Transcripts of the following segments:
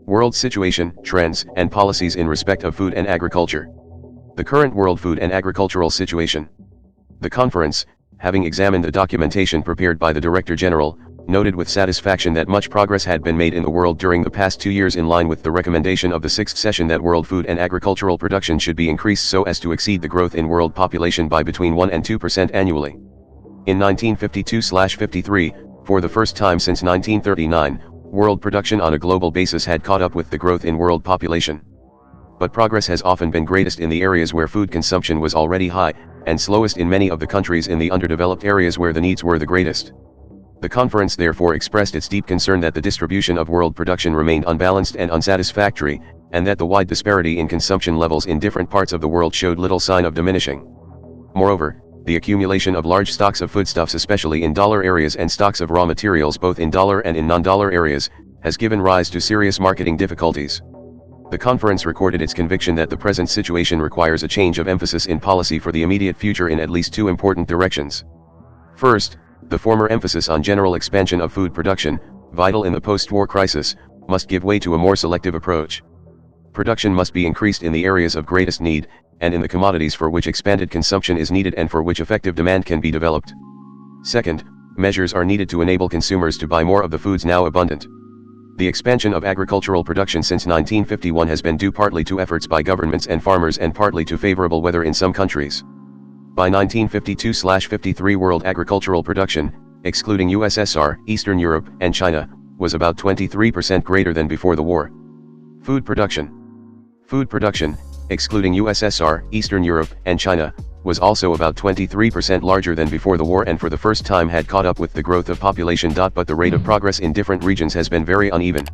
World situation, trends, and policies in respect of food and agriculture. The current world food and agricultural situation. The conference, having examined the documentation prepared by the Director General, noted with satisfaction that much progress had been made in the world during the past 2 years in line with the recommendation of the 6th session that world food and agricultural production should be increased so as to exceed the growth in world population by between 1 and 2% annually. In 1952/53, for the first time since 1939, world production on a global basis had caught up with the growth in world population. But progress has often been greatest in the areas where food consumption was already high, and slowest in many of the countries in the underdeveloped areas where the needs were the greatest. The conference therefore expressed its deep concern that the distribution of world production remained unbalanced and unsatisfactory, and that the wide disparity in consumption levels in different parts of the world showed little sign of diminishing. Moreover, the accumulation of large stocks of foodstuffs especially in dollar areas and stocks of raw materials both in dollar and in non-dollar areas, has given rise to serious marketing difficulties. The conference recorded its conviction that the present situation requires a change of emphasis in policy for the immediate future in at least 2 important directions. First, the former emphasis on general expansion of food production, vital in the post-war crisis, must give way to a more selective approach. Production must be increased in the areas of greatest need, and in the commodities for which expanded consumption is needed and for which effective demand can be developed. Second, measures are needed to enable consumers to buy more of the foods now abundant. The expansion of agricultural production since 1951 has been due partly to efforts by governments and farmers and partly to favorable weather in some countries. By 1952/53 world agricultural production, excluding USSR, Eastern Europe, and China, was about 23% greater than before the war. Food production, excluding USSR, Eastern Europe, and China, was also about 23% larger than before the war and for the first time had caught up with the growth of population. But the rate of progress in different regions has been very uneven.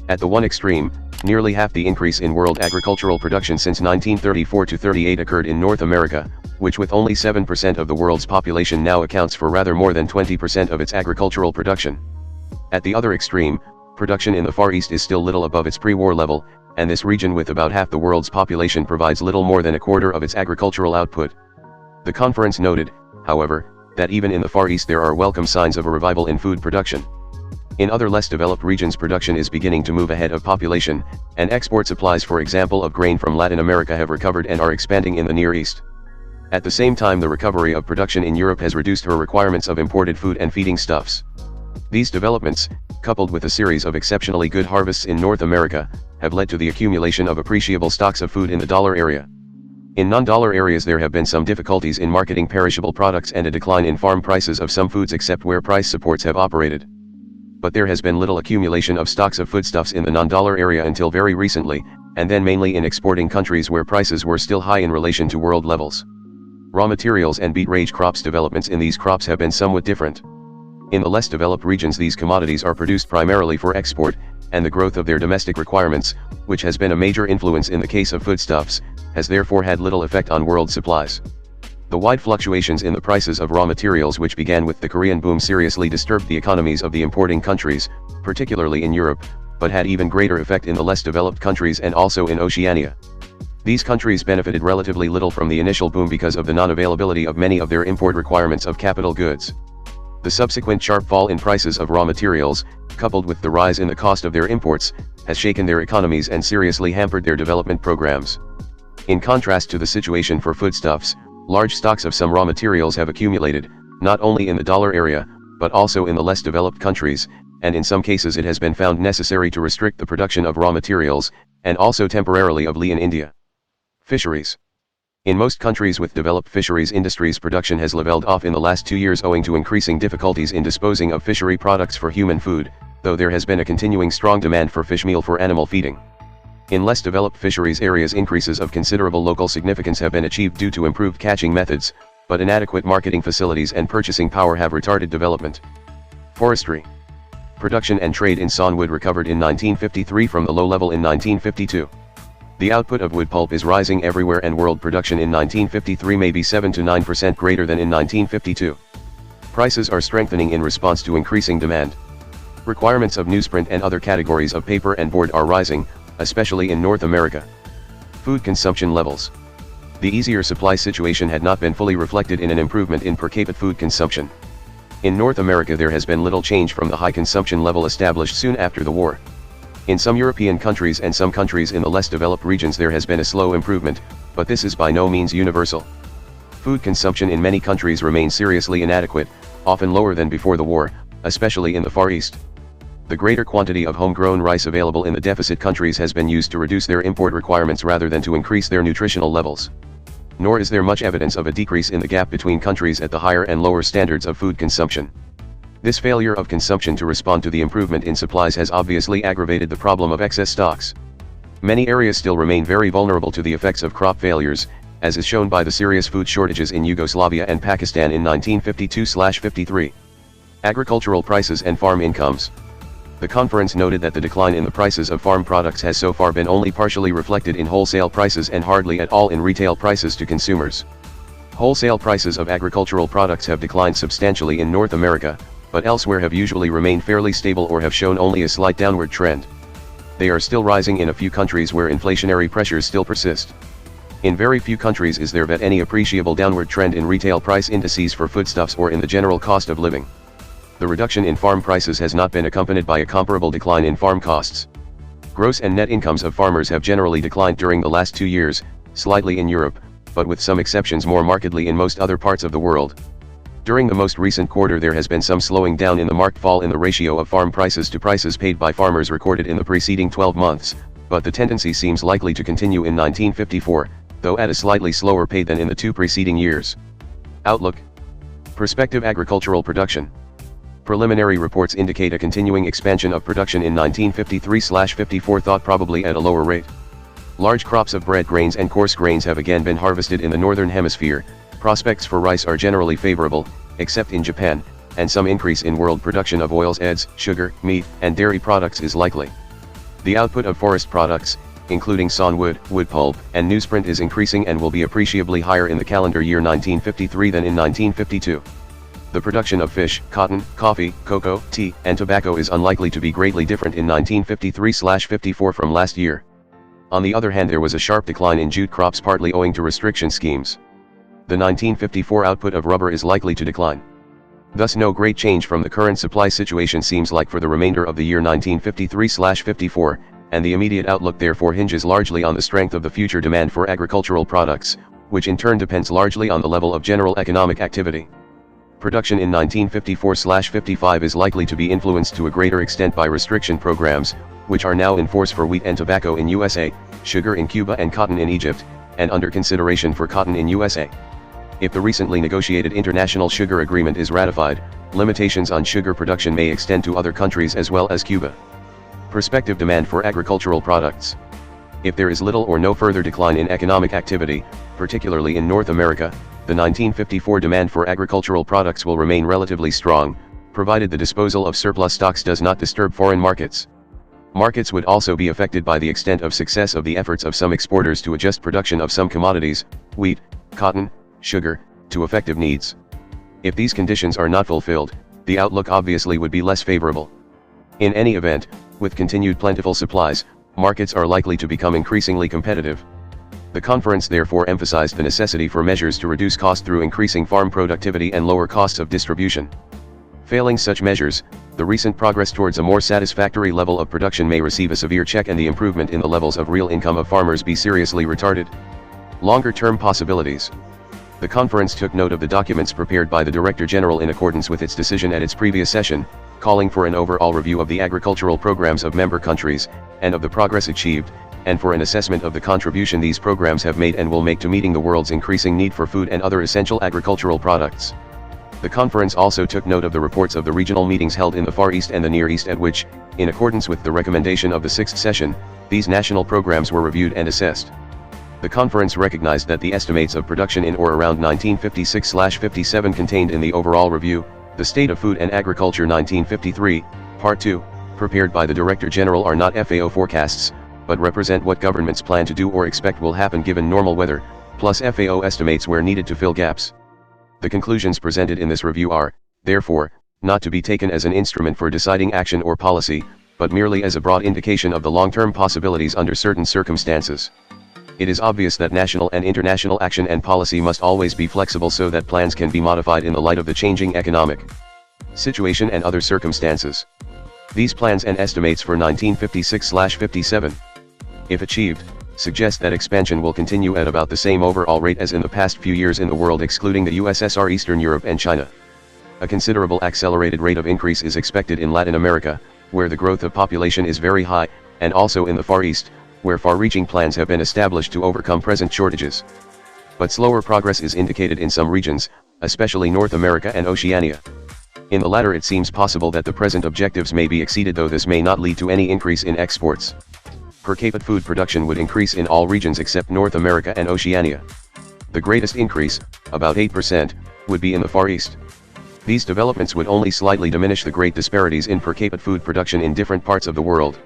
At the one extreme, nearly half the increase in world agricultural production since 1934-38 occurred in North America, which with only 7% of the world's population now accounts for rather more than 20% of its agricultural production. At the other extreme, production in the Far East is still little above its pre-war level, and this region with about half the world's population provides little more than a quarter of its agricultural output. The conference noted, however, that even in the Far East there are welcome signs of a revival in food production. In other less developed regions production is beginning to move ahead of population, and export supplies for example of grain from Latin America have recovered and are expanding in the Near East. At the same time the recovery of production in Europe has reduced her requirements of imported food and feeding stuffs. These developments, coupled with a series of exceptionally good harvests in North America, have led to the accumulation of appreciable stocks of food in the dollar area. In non-dollar areas there have been some difficulties in marketing perishable products and a decline in farm prices of some foods except where price supports have operated. But there has been little accumulation of stocks of foodstuffs in the non-dollar area until very recently, and then mainly in exporting countries where prices were still high in relation to world levels. Raw materials and beet rage crops developments in these crops have been somewhat different. In the less developed regions these commodities are produced primarily for export, and the growth of their domestic requirements, which has been a major influence in the case of foodstuffs, has therefore had little effect on world supplies. The wide fluctuations in the prices of raw materials which began with the Korean boom seriously disturbed the economies of the importing countries, particularly in Europe, but had even greater effect in the less developed countries and also in Oceania. These countries benefited relatively little from the initial boom because of the non-availability of many of their import requirements of capital goods. The subsequent sharp fall in prices of raw materials, coupled with the rise in the cost of their imports, has shaken their economies and seriously hampered their development programs. In contrast to the situation for foodstuffs, large stocks of some raw materials have accumulated, not only in the dollar area, but also in the less developed countries, and in some cases it has been found necessary to restrict the production of raw materials, and also temporarily of in India. Fisheries. In most countries with developed fisheries industries production has leveled off in the last 2 years owing to increasing difficulties in disposing of fishery products for human food, though there has been a continuing strong demand for fish meal for animal feeding. In less developed fisheries areas increases of considerable local significance have been achieved due to improved catching methods, but inadequate marketing facilities and purchasing power have retarded development. Forestry. Production and trade in sawnwood recovered in 1953 from the low level in 1952. The output of wood pulp is rising everywhere and world production in 1953 may be 7 to 9% greater than in 1952. Prices are strengthening in response to increasing demand. Requirements of newsprint and other categories of paper and board are rising, especially in North America. Food consumption levels. The easier supply situation had not been fully reflected in an improvement in per capita food consumption. In North America there has been little change from the high consumption level established soon after the war. In some European countries and some countries in the less developed regions there has been a slow improvement, but this is by no means universal. Food consumption in many countries remains seriously inadequate, often lower than before the war, especially in the Far East. The greater quantity of homegrown rice available in the deficit countries has been used to reduce their import requirements rather than to increase their nutritional levels. Nor is there much evidence of a decrease in the gap between countries at the higher and lower standards of food consumption. This failure of consumption to respond to the improvement in supplies has obviously aggravated the problem of excess stocks. Many areas still remain very vulnerable to the effects of crop failures, as is shown by the serious food shortages in Yugoslavia and Pakistan in 1952-53. Agricultural prices and farm incomes. The conference noted that the decline in the prices of farm products has so far been only partially reflected in wholesale prices and hardly at all in retail prices to consumers. Wholesale prices of agricultural products have declined substantially in North America, but elsewhere have usually remained fairly stable or have shown only a slight downward trend. They are still rising in a few countries where inflationary pressures still persist. In very few countries is there any appreciable downward trend in retail price indices for foodstuffs or in the general cost of living. The reduction in farm prices has not been accompanied by a comparable decline in farm costs. Gross and net incomes of farmers have generally declined during the last 2 years, slightly in Europe, but with some exceptions more markedly in most other parts of the world. During the most recent quarter there has been some slowing down in the marked fall in the ratio of farm prices to prices paid by farmers recorded in the preceding 12 months, but the tendency seems likely to continue in 1954, though at a slightly slower pace than in the 2 preceding years. Outlook. Prospective agricultural production. Preliminary reports indicate a continuing expansion of production in 1953-54, thought probably at a lower rate. Large crops of bread grains and coarse grains have again been harvested in the northern hemisphere. Prospects for rice are generally favorable, except in Japan, and some increase in world production of oils, eggs, sugar, meat, and dairy products is likely. The output of forest products, including sawn wood, wood pulp, and newsprint is increasing and will be appreciably higher in the calendar year 1953 than in 1952. The production of fish, cotton, coffee, cocoa, tea, and tobacco is unlikely to be greatly different in 1953-54 from last year. On the other hand, there was a sharp decline in jute crops partly owing to restriction schemes. The 1954 output of rubber is likely to decline. Thus no great change from the current supply situation seems like for the remainder of the year 1953-54, and the immediate outlook therefore hinges largely on the strength of the future demand for agricultural products, which in turn depends largely on the level of general economic activity. Production in 1954-55 is likely to be influenced to a greater extent by restriction programs, which are now in force for wheat and tobacco in USA, sugar in Cuba and cotton in Egypt, and under consideration for cotton in USA. If the recently negotiated international sugar agreement is ratified, limitations on sugar production may extend to other countries as well as Cuba. Prospective demand for agricultural products. If there is little or no further decline in economic activity, particularly in North America, the 1954 demand for agricultural products will remain relatively strong, provided the disposal of surplus stocks does not disturb foreign markets. Markets would also be affected by the extent of success of the efforts of some exporters to adjust production of some commodities, wheat, cotton, sugar, to effective needs. If these conditions are not fulfilled, the outlook obviously would be less favorable. In any event, with continued plentiful supplies, markets are likely to become increasingly competitive. The conference therefore emphasized the necessity for measures to reduce cost through increasing farm productivity and lower costs of distribution. Failing such measures, the recent progress towards a more satisfactory level of production may receive a severe check and the improvement in the levels of real income of farmers be seriously retarded. Longer-term possibilities. The conference took note of the documents prepared by the Director General in accordance with its decision at its previous session, calling for an overall review of the agricultural programs of member countries, and of the progress achieved, and for an assessment of the contribution these programs have made and will make to meeting the world's increasing need for food and other essential agricultural products. The conference also took note of the reports of the regional meetings held in the Far East and the Near East at which, in accordance with the recommendation of the 6th session, these national programs were reviewed and assessed. The conference recognized that the estimates of production in or around 1956-57 contained in the overall review, The State of Food and Agriculture 1953, Part 2, prepared by the Director General are not FAO forecasts, but represent what governments plan to do or expect will happen given normal weather, plus FAO estimates where needed to fill gaps. The conclusions presented in this review are, therefore, not to be taken as an instrument for deciding action or policy, but merely as a broad indication of the long-term possibilities under certain circumstances. It is obvious that national and international action and policy must always be flexible so that plans can be modified in the light of the changing economic situation and other circumstances. These plans and estimates for 1956/57, if achieved, suggest that expansion will continue at about the same overall rate as in the past few years in the world excluding the USSR, Eastern Europe and China. A considerable accelerated rate of increase is expected in Latin America, where the growth of population is very high, and also in the Far East, where far-reaching plans have been established to overcome present shortages. But slower progress is indicated in some regions, especially North America and Oceania. In the latter it seems possible that the present objectives may be exceeded, though this may not lead to any increase in exports. Per capita food production would increase in all regions except North America and Oceania. The greatest increase, about 8%, would be in the Far East. These developments would only slightly diminish the great disparities in per capita food production in different parts of the world.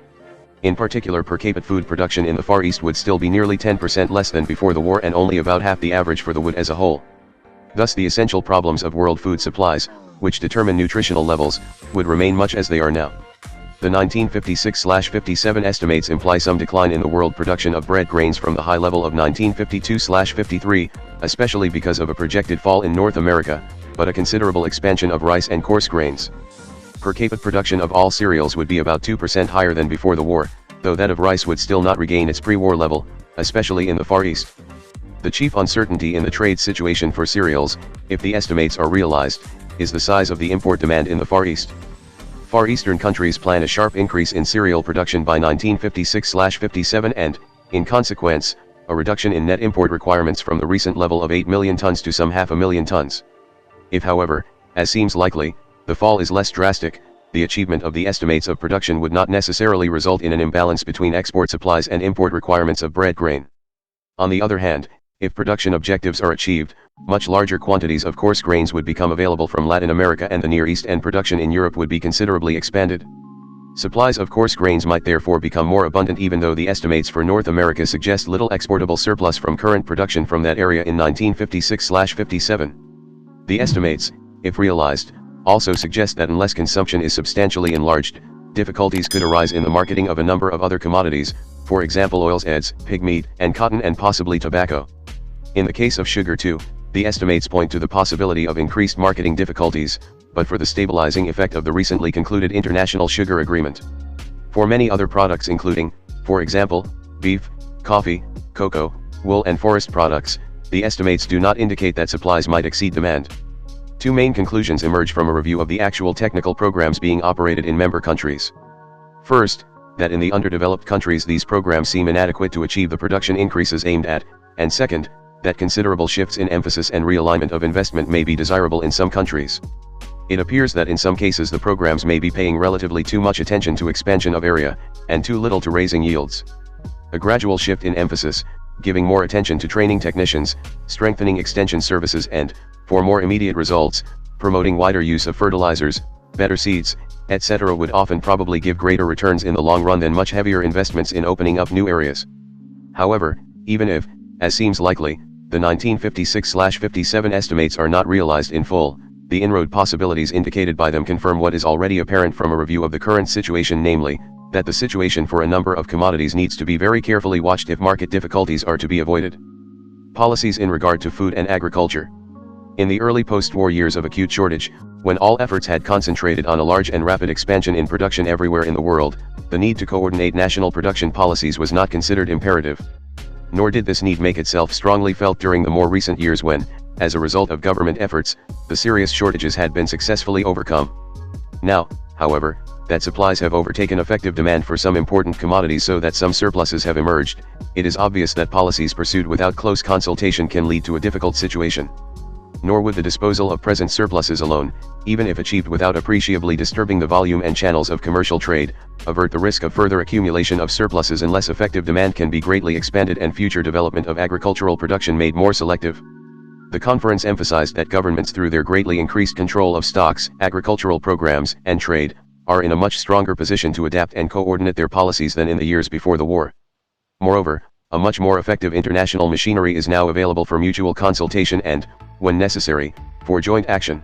In particular, per capita food production in the Far East would still be nearly 10% less than before the war and only about half the average for the Wood as a whole. Thus the essential problems of world food supplies, which determine nutritional levels, would remain much as they are now. The 1956/57 estimates imply some decline in the world production of bread grains from the high level of 1952/53, especially because of a projected fall in North America, but a considerable expansion of rice and coarse grains. Per capita production of all cereals would be about 2% higher than before the war, though that of rice would still not regain its pre-war level, especially in the Far East. The chief uncertainty in the trade situation for cereals, if the estimates are realized, is the size of the import demand in the Far East. Far Eastern countries plan a sharp increase in cereal production by 1956/57 and, in consequence, a reduction in net import requirements from the recent level of 8 million tons to some 500,000 tons. If, however, as seems likely, the fall is less drastic, the achievement of the estimates of production would not necessarily result in an imbalance between export supplies and import requirements of bread grain. On the other hand, if production objectives are achieved, much larger quantities of coarse grains would become available from Latin America and the Near East, and production in Europe would be considerably expanded. Supplies of coarse grains might therefore become more abundant, even though the estimates for North America suggest little exportable surplus from current production from that area in 1956/57. The estimates, if realized, also suggest that unless consumption is substantially enlarged, difficulties could arise in the marketing of a number of other commodities, for example oils, eggs, pig meat, and cotton, and possibly tobacco. In the case of sugar too, the estimates point to the possibility of increased marketing difficulties, but for the stabilizing effect of the recently concluded International Sugar Agreement. For many other products including, for example, beef, coffee, cocoa, wool and forest products, the estimates do not indicate that supplies might exceed demand. Two main conclusions emerge from a review of the actual technical programs being operated in member countries. First, that in the underdeveloped countries these programs seem inadequate to achieve the production increases aimed at, and second, that considerable shifts in emphasis and realignment of investment may be desirable in some countries. It appears that in some cases the programs may be paying relatively too much attention to expansion of area, and too little to raising yields. A gradual shift in emphasis, giving more attention to training technicians, strengthening extension services and, for more immediate results, promoting wider use of fertilizers, better seeds, etc. would often probably give greater returns in the long run than much heavier investments in opening up new areas. However, even if, as seems likely, the 1956/57 estimates are not realized in full, the inroad possibilities indicated by them confirm what is already apparent from a review of the current situation, namely, that the situation for a number of commodities needs to be very carefully watched if market difficulties are to be avoided. Policies in regard to food and agriculture. In the early post-war years of acute shortage, when all efforts had concentrated on a large and rapid expansion in production everywhere in the world, the need to coordinate national production policies was not considered imperative. Nor did this need make itself strongly felt during the more recent years when, as a result of government efforts, the serious shortages had been successfully overcome. Now, however, that supplies have overtaken effective demand for some important commodities so that some surpluses have emerged, it is obvious that policies pursued without close consultation can lead to a difficult situation. Nor would the disposal of present surpluses alone, even if achieved without appreciably disturbing the volume and channels of commercial trade, avert the risk of further accumulation of surpluses unless effective demand can be greatly expanded and future development of agricultural production made more selective. The conference emphasized that governments, through their greatly increased control of stocks, agricultural programs, and trade, are in a much stronger position to adapt and coordinate their policies than in the years before the war. Moreover, a much more effective international machinery is now available for mutual consultation and, when necessary, for joint action.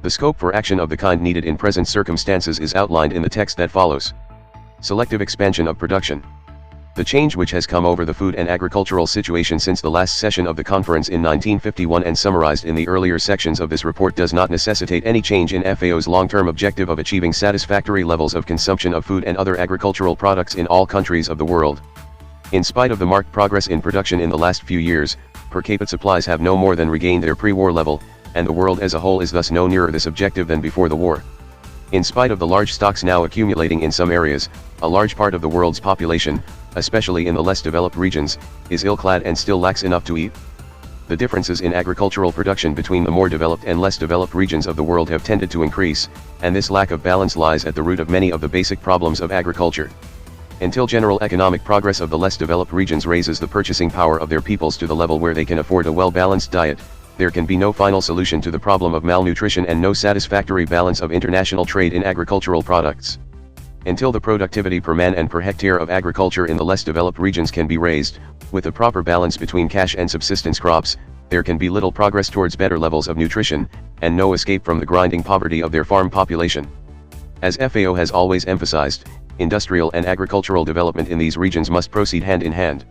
The scope for action of the kind needed in present circumstances is outlined in the text that follows. Selective expansion of production. The change which has come over the food and agricultural situation since the last session of the conference in 1951 and summarized in the earlier sections of this report does not necessitate any change in FAO's long-term objective of achieving satisfactory levels of consumption of food and other agricultural products in all countries of the world. In spite of the marked progress in production in the last few years, per capita supplies have no more than regained their pre-war level, and the world as a whole is thus no nearer this objective than before the war. In spite of the large stocks now accumulating in some areas, a large part of the world's population, especially in the less developed regions, is ill-clad and still lacks enough to eat. The differences in agricultural production between the more developed and less developed regions of the world have tended to increase, and this lack of balance lies at the root of many of the basic problems of agriculture. Until general economic progress of the less developed regions raises the purchasing power of their peoples to the level where they can afford a well-balanced diet, there can be no final solution to the problem of malnutrition and no satisfactory balance of international trade in agricultural products. Until the productivity per man and per hectare of agriculture in the less developed regions can be raised, with a proper balance between cash and subsistence crops, there can be little progress towards better levels of nutrition, and no escape from the grinding poverty of their farm population. As FAO has always emphasized, industrial and agricultural development in these regions must proceed hand in hand.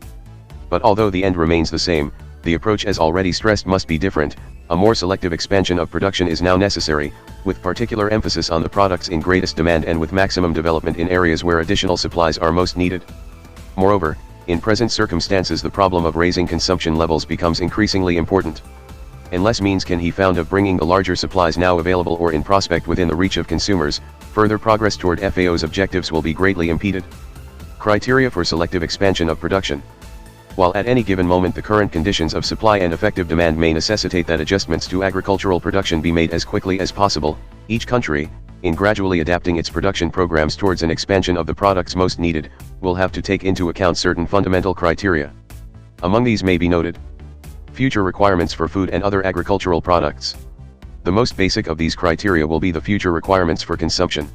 But although the end remains the same, the approach as already stressed must be different. A more selective expansion of production is now necessary, with particular emphasis on the products in greatest demand and with maximum development in areas where additional supplies are most needed. Moreover, in present circumstances the problem of raising consumption levels becomes increasingly important. Unless means can be found of bringing the larger supplies now available or in prospect within the reach of consumers, further progress toward FAO's objectives will be greatly impeded. Criteria for selective expansion of production. While at any given moment the current conditions of supply and effective demand may necessitate that adjustments to agricultural production be made as quickly as possible, each country, in gradually adapting its production programs towards an expansion of the products most needed, will have to take into account certain fundamental criteria. Among these may be noted: future requirements for food and other agricultural products. The most basic of these criteria will be the future requirements for consumption.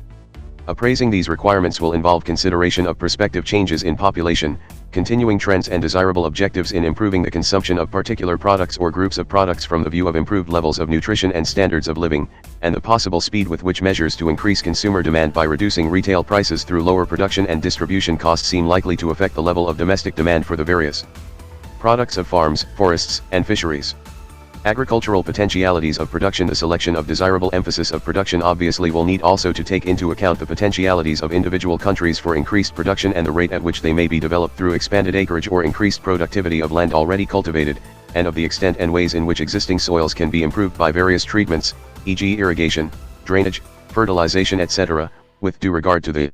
Appraising these requirements will involve consideration of prospective changes in population, continuing trends and desirable objectives in improving the consumption of particular products or groups of products from the view of improved levels of nutrition and standards of living, and the possible speed with which measures to increase consumer demand by reducing retail prices through lower production and distribution costs seem likely to affect the level of domestic demand for the various products of farms, forests, and fisheries. Agricultural potentialities of production. The selection of desirable emphasis of production obviously will need also to take into account the potentialities of individual countries for increased production and the rate at which they may be developed through expanded acreage or increased productivity of land already cultivated, and of the extent and ways in which existing soils can be improved by various treatments, e.g. irrigation, drainage, fertilization, etc., with due regard to the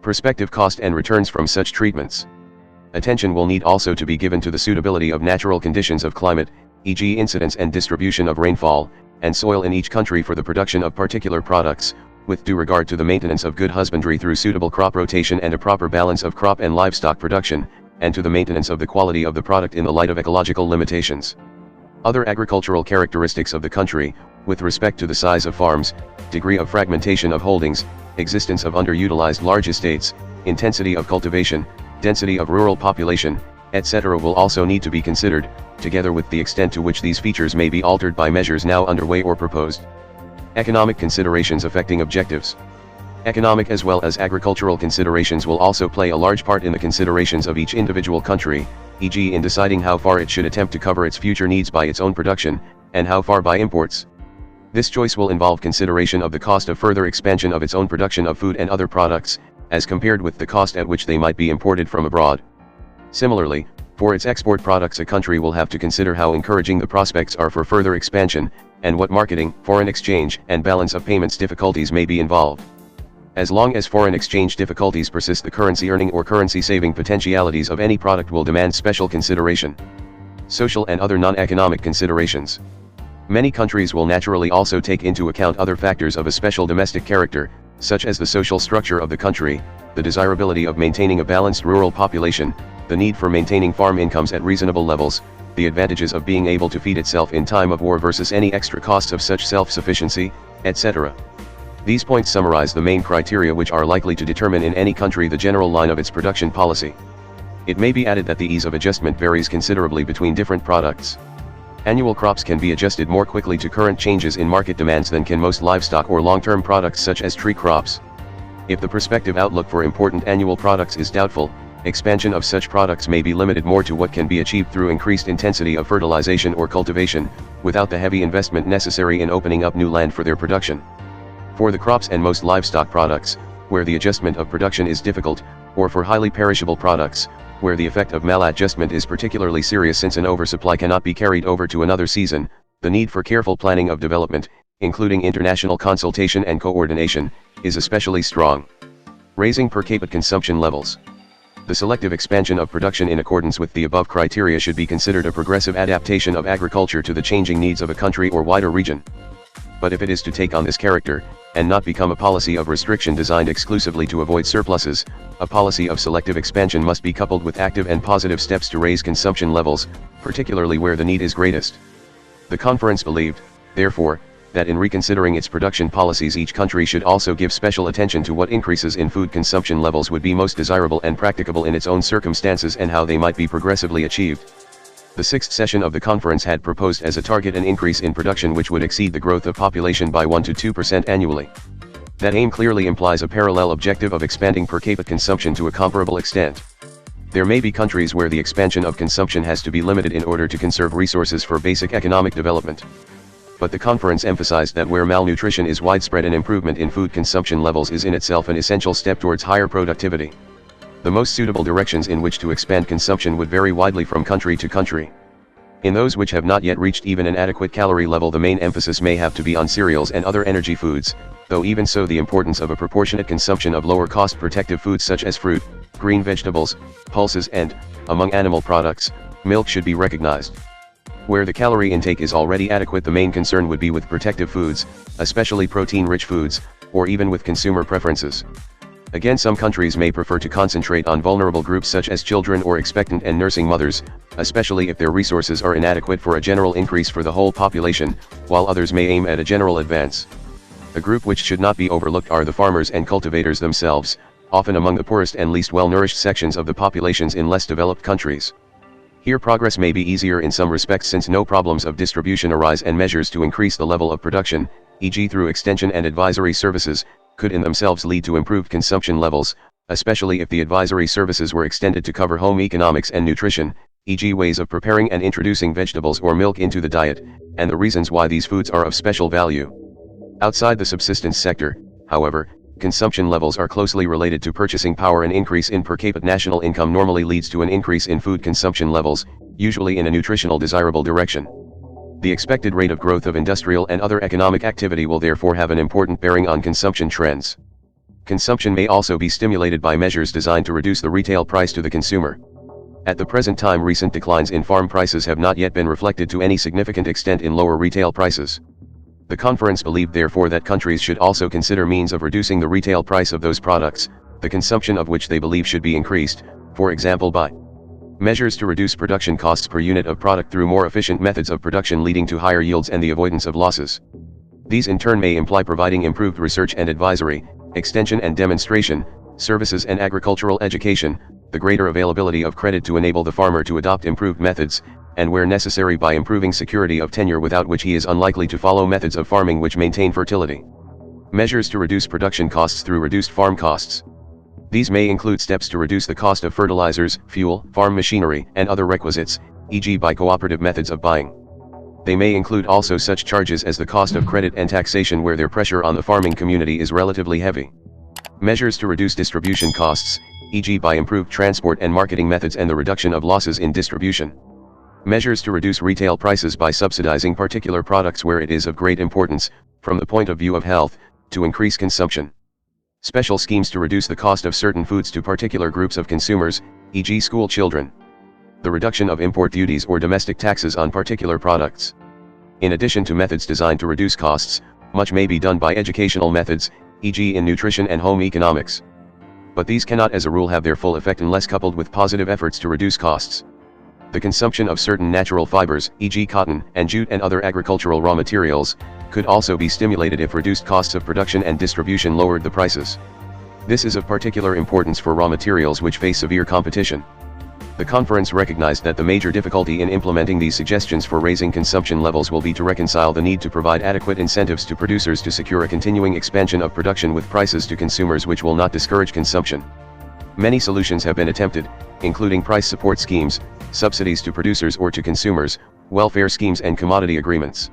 prospective cost and returns from such treatments. Attention will need also to be given to the suitability of natural conditions of climate, e.g. incidence and distribution of rainfall, and soil in each country for the production of particular products, with due regard to the maintenance of good husbandry through suitable crop rotation and a proper balance of crop and livestock production, and to the maintenance of the quality of the product in the light of ecological limitations. Other agricultural characteristics of the country, with respect to the size of farms, degree of fragmentation of holdings, existence of underutilized large estates, intensity of cultivation, density of rural population, etc. will also need to be considered, together with the extent to which these features may be altered by measures now underway or proposed. Economic considerations affecting objectives. Economic as well as agricultural considerations will also play a large part in the considerations of each individual country, e.g. in deciding how far it should attempt to cover its future needs by its own production, and how far by imports. This choice will involve consideration of the cost of further expansion of its own production of food and other products, as compared with the cost at which they might be imported from abroad. Similarly, for its export products a country will have to consider how encouraging the prospects are for further expansion, and what marketing, foreign exchange, and balance of payments difficulties may be involved. As long as foreign exchange difficulties persist, the currency earning or currency saving potentialities of any product will demand special consideration. Social and other non-economic considerations. Many countries will naturally also take into account other factors of a special domestic character, such as the social structure of the country, the desirability of maintaining a balanced rural population, the need for maintaining farm incomes at reasonable levels, the advantages of being able to feed itself in time of war versus any extra costs of such self-sufficiency, etc. These points summarize the main criteria which are likely to determine in any country the general line of its production policy. It may be added that the ease of adjustment varies considerably between different products. Annual crops can be adjusted more quickly to current changes in market demands than can most livestock or long-term products such as tree crops. If the prospective outlook for important annual products is doubtful, expansion of such products may be limited more to what can be achieved through increased intensity of fertilization or cultivation, without the heavy investment necessary in opening up new land for their production. For the crops and most livestock products, where the adjustment of production is difficult, or for highly perishable products, where the effect of maladjustment is particularly serious since an oversupply cannot be carried over to another season, the need for careful planning of development, including international consultation and coordination, is especially strong. Raising per capita consumption levels. The selective expansion of production in accordance with the above criteria should be considered a progressive adaptation of agriculture to the changing needs of a country or wider region. But if it is to take on this character, and not become a policy of restriction designed exclusively to avoid surpluses, a policy of selective expansion must be coupled with active and positive steps to raise consumption levels, particularly where the need is greatest. The conference believed, therefore, that in reconsidering its production policies each country should also give special attention to what increases in food consumption levels would be most desirable and practicable in its own circumstances and how they might be progressively achieved. The sixth session of the conference had proposed as a target an increase in production which would exceed the growth of population by 1 to 2% annually. That aim clearly implies a parallel objective of expanding per capita consumption to a comparable extent. There may be countries where the expansion of consumption has to be limited in order to conserve resources for basic economic development. But the conference emphasized that where malnutrition is widespread, an improvement in food consumption levels is in itself an essential step towards higher productivity. The most suitable directions in which to expand consumption would vary widely from country to country. In those which have not yet reached even an adequate calorie level, the main emphasis may have to be on cereals and other energy foods, though even so the importance of a proportionate consumption of lower cost protective foods such as fruit, green vegetables, pulses and, among animal products, milk should be recognized. Where the calorie intake is already adequate, the main concern would be with protective foods, especially protein-rich foods, or even with consumer preferences. Again, some countries may prefer to concentrate on vulnerable groups such as children or expectant and nursing mothers, especially if their resources are inadequate for a general increase for the whole population, while others may aim at a general advance. A group which should not be overlooked are the farmers and cultivators themselves, often among the poorest and least well-nourished sections of the populations in less developed countries. Here progress may be easier in some respects since no problems of distribution arise, and measures to increase the level of production, e.g. through extension and advisory services, could in themselves lead to improved consumption levels, especially if the advisory services were extended to cover home economics and nutrition, e.g. ways of preparing and introducing vegetables or milk into the diet, and the reasons why these foods are of special value. Outside the subsistence sector, however, consumption levels are closely related to purchasing power. An increase in per capita national income normally leads to an increase in food consumption levels, usually in a nutritional desirable direction. The expected rate of growth of industrial and other economic activity will therefore have an important bearing on consumption trends. Consumption may also be stimulated by measures designed to reduce the retail price to the consumer. At the present time, recent declines in farm prices have not yet been reflected to any significant extent in lower retail prices. The conference believed therefore that countries should also consider means of reducing the retail price of those products, the consumption of which they believe should be increased, for example by measures to reduce production costs per unit of product through more efficient methods of production leading to higher yields and the avoidance of losses. These in turn may imply providing improved research and advisory, extension and demonstration, services and agricultural education, the greater availability of credit to enable the farmer to adopt improved methods, and where necessary by improving security of tenure, without which he is unlikely to follow methods of farming which maintain fertility. Measures to reduce production costs through reduced farm costs. These may include steps to reduce the cost of fertilizers, fuel, farm machinery, and other requisites, e.g. by cooperative methods of buying. They may include also such charges as the cost of credit and taxation where their pressure on the farming community is relatively heavy. Measures to reduce distribution costs, e.g. by improved transport and marketing methods and the reduction of losses in distribution. Measures to reduce retail prices by subsidizing particular products where it is of great importance, from the point of view of health, to increase consumption. Special schemes to reduce the cost of certain foods to particular groups of consumers, e.g. school children. The reduction of import duties or domestic taxes on particular products. In addition to methods designed to reduce costs, much may be done by educational methods, e.g. in nutrition and home economics. But these cannot as a rule have their full effect unless coupled with positive efforts to reduce costs. The consumption of certain natural fibers, e.g. cotton and jute and other agricultural raw materials, could also be stimulated if reduced costs of production and distribution lowered the prices. This is of particular importance for raw materials which face severe competition. The conference recognized that the major difficulty in implementing these suggestions for raising consumption levels will be to reconcile the need to provide adequate incentives to producers to secure a continuing expansion of production with prices to consumers which will not discourage consumption. Many solutions have been attempted, including price support schemes, subsidies to producers or to consumers, welfare schemes and commodity agreements.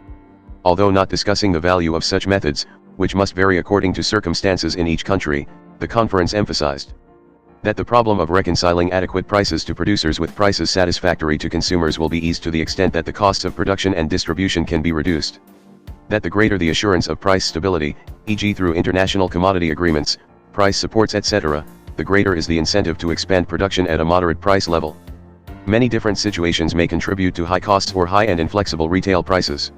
Although not discussing the value of such methods, which must vary according to circumstances in each country, the conference emphasized that the problem of reconciling adequate prices to producers with prices satisfactory to consumers will be eased to the extent that the costs of production and distribution can be reduced. That the greater the assurance of price stability, e.g. through international commodity agreements, price supports etc., the greater is the incentive to expand production at a moderate price level. Many different situations may contribute to high costs or high and inflexible retail prices.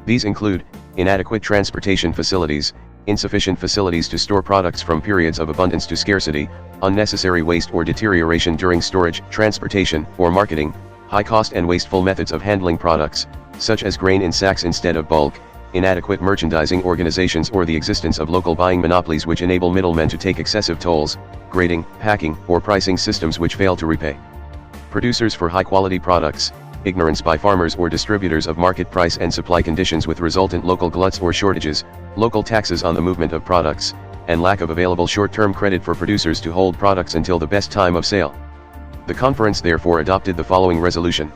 These include inadequate transportation facilities, insufficient facilities to store products from periods of abundance to scarcity, unnecessary waste or deterioration during storage, transportation, or marketing, high cost and wasteful methods of handling products, such as grain in sacks instead of bulk, inadequate merchandising organizations or the existence of local buying monopolies which enable middlemen to take excessive tolls, grading, packing, or pricing systems which fail to repay producers for high-quality products, ignorance by farmers or distributors of market price and supply conditions with resultant local gluts or shortages, local taxes on the movement of products, and lack of available short-term credit for producers to hold products until the best time of sale. The conference therefore adopted the following resolution.